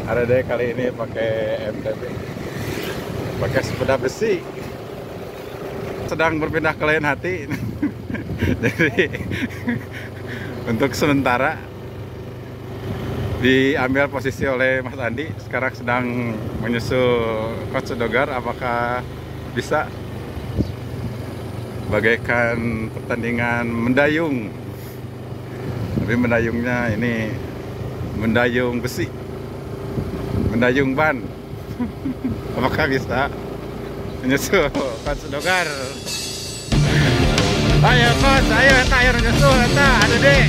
Ada deh kali ini pakai MTB, pakai sepeda besi. Sedang berpindah ke lain hati. Jadi untuk sementara diambil posisi oleh Mas Andi. Sekarang sedang menyusul Coach Dogar. Apakah bisa bagaikan pertandingan mendayung? Tapi mendayungnya ini mendayung besi, mendayung ban. Apakah bisa menyusul Coach Dogar? Ayo Coach, ayo menyusul, ada deh.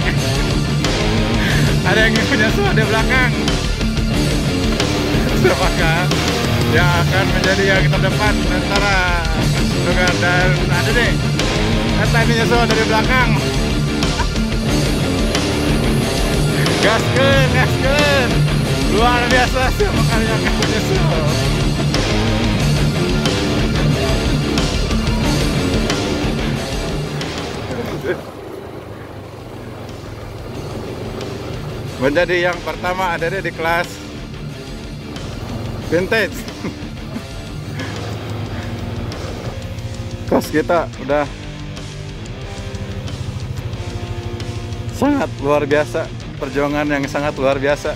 Ada yang menyusul di belakang. Apakah yang akan menjadi yang terdepan antara Coach Dogar dan ada deh? Kata menyusul dari belakang. Gaskeun, luar biasa siapa kali yang akan menyusul. Menjadi yang pertama ada di kelas vintage. Kelas kita udah sangat luar biasa, perjuangan yang sangat luar biasa.